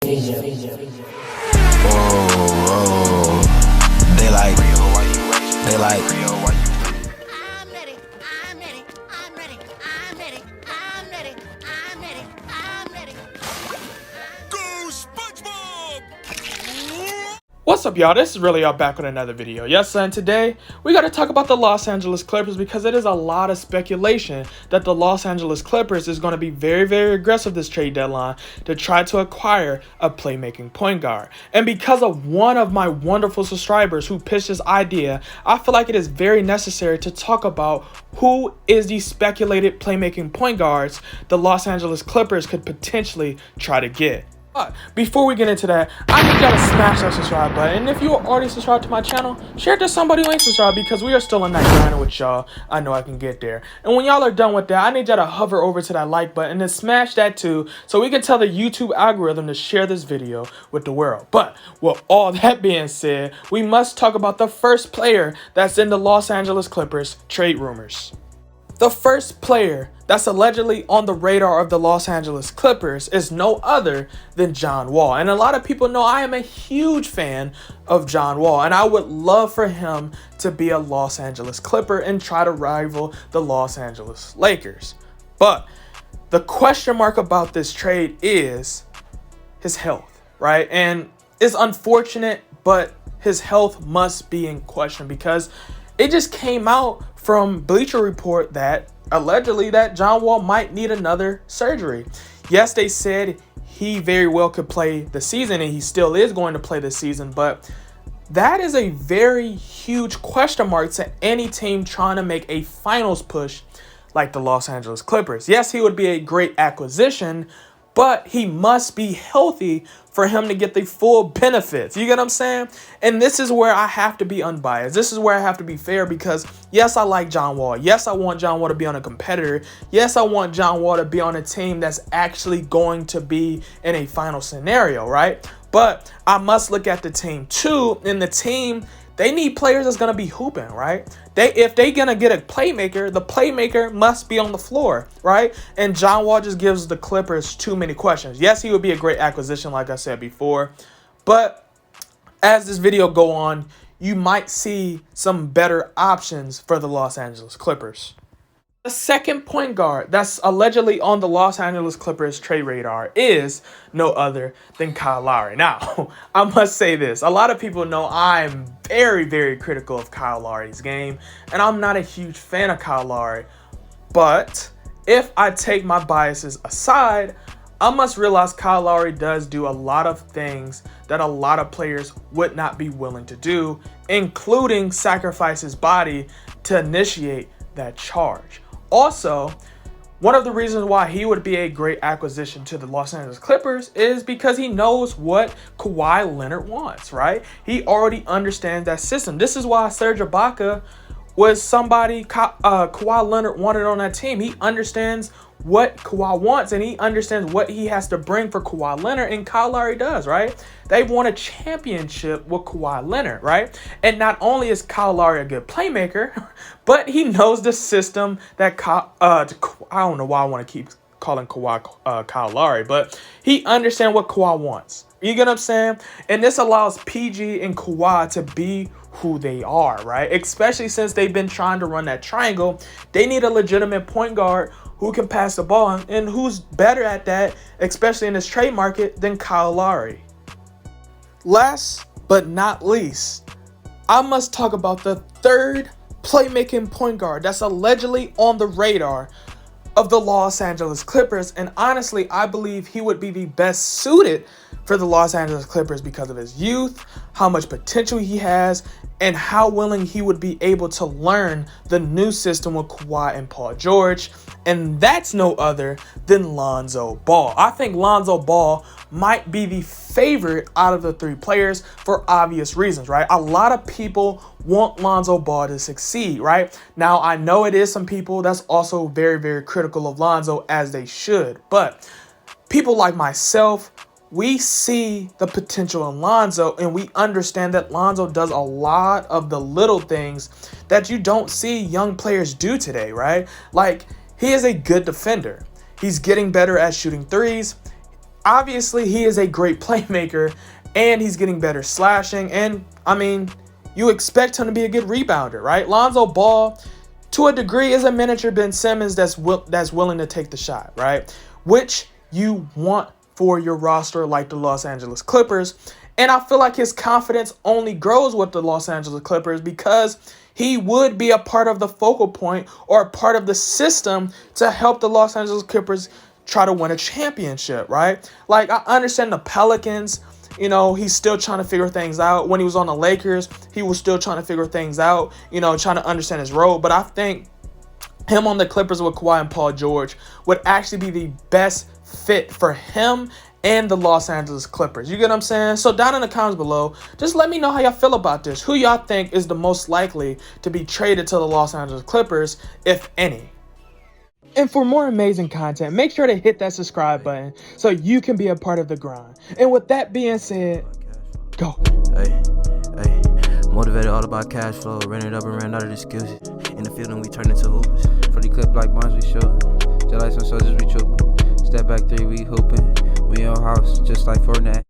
Whoa, they like. What's up, y'all? This is Relly back with another video. Yes, son, today we got to talk about the Los Angeles Clippers because it is a lot of speculation that the Los Angeles Clippers is going to be very, very aggressive this trade deadline to try to acquire a playmaking point guard. And because of one of my wonderful subscribers who pitched this idea, I feel like it is very necessary to talk about who is the speculated playmaking point guards the Los Angeles Clippers could potentially try to get. But before we get into that, I need y'all to smash that subscribe button. And if you are already subscribed to my channel, share it to somebody who ain't subscribed because we are still in that grind with y'all. I know I can get there. And when y'all are done with that, I need y'all to hover over to that like button and smash that too so we can tell the YouTube algorithm to share this video with the world. But with all that being said, we must talk about the first player that's in the Los Angeles Clippers trade rumors. The first player that's allegedly on the radar of the Los Angeles Clippers is no other than John Wall. And a lot of people know I am a huge fan of John Wall, and I would love for him to be a Los Angeles Clipper and try to rival the Los Angeles Lakers. But the question mark about this trade is his health, right? And it's unfortunate, but his health must be in question because it just came out from Bleacher Report that allegedly that John Wall might need another surgery. Yes, they said he very well could play the season, and he still is going to play the season, but that is a very huge question mark to any team trying to make a finals push like the Los Angeles Clippers. Yes, he would be a great acquisition, but he must be healthy for him to get the full benefits. You get what I'm saying? And this is where I have to be unbiased. This is where I have to be fair because, yes, I like John Wall. Yes, I want John Wall to be on a competitor. Yes, I want John Wall to be on a team that's actually going to be in a final scenario, right? But I must look at the team too. And the team, they need players that's going to be hooping, right? If they're going to get a playmaker, the playmaker must be on the floor, right? And John Wall just gives the Clippers too many questions. Yes, he would be a great acquisition, like I said before. But as this video go on, you might see some better options for the Los Angeles Clippers. The second point guard that's allegedly on the Los Angeles Clippers trade radar is no other than Kyle Lowry. Now, I must say this. A lot of people know I'm very, very critical of Kyle Lowry's game, and I'm not a huge fan of Kyle Lowry. But if I take my biases aside, I must realize Kyle Lowry does do a lot of things that a lot of players would not be willing to do, including sacrifice his body to initiate that charge. Also, one of the reasons why he would be a great acquisition to the Los Angeles Clippers is because he knows what Kawhi Leonard wants, right? He already understands that system. This is why Serge Ibaka was somebody Kawhi Leonard wanted on that team. He understands what Kawhi wants, and he understands what he has to bring for Kawhi Leonard, and Kyle Lowry does, right? They've won a championship with Kawhi Leonard, right? And not only is Kyle Lowry a good playmaker, but he knows the system that I don't know why I want to keep calling Kawhi Kyle Lowry, but he understands what Kawhi wants. You get what I'm saying? And this allows PG and Kawhi to be who they are, right? Especially since they've been trying to run that triangle. They need a legitimate point guard who can pass the ball, and who's better at that, especially in this trade market, than Kyle Lowry. Last but not least, I must talk about the third playmaking point guard that's allegedly on the radar of the Los Angeles Clippers. And honestly, I believe he would be the best suited for the Los Angeles Clippers because of his youth, how much potential he has, and how willing he would be able to learn the new system with Kawhi and Paul George. And that's no other than Lonzo Ball. I think Lonzo Ball might be the favorite out of the three players for obvious reasons, right? A lot of people want Lonzo Ball to succeed, right? Now, I know it is some people that's also very, very critical of Lonzo, as they should. But people like myself, we see the potential in Lonzo, and we understand that Lonzo does a lot of the little things that you don't see young players do today, right? Like, he is a good defender. He's getting better at shooting threes. obviously he is a great playmaker, and he's getting better slashing, and I mean, you expect him to be a good rebounder, right? Lonzo Ball, to a degree, is a miniature Ben Simmons that's willing to take the shot, right? Which you want for your roster like the Los Angeles Clippers. And I feel like his confidence only grows with the Los Angeles Clippers because he would be a part of the focal point or a part of the system to help the Los Angeles Clippers try to win a championship, right? Like, I understand the Pelicans, he's still trying to figure things out. When he was on the Lakers, he was still trying to figure things out, trying to understand his role. But I think him on the Clippers with Kawhi and Paul George would actually be the best fit for him and the Los Angeles Clippers. You get what I'm saying? So down in the comments below, just let me know how y'all feel about this. Who y'all think is the most likely to be traded to the Los Angeles Clippers, if any? And for more amazing content, make sure to hit that subscribe button so you can be a part of the grind. And with that being said, go. Hey, motivated all about cash flow, ran it up and ran out of excuses. In the field and we turn into hoopers. For the clip like bonds we shoot. Just like some soldiers we trooping. Step back three, we hooping. We on house, just like Fortnite.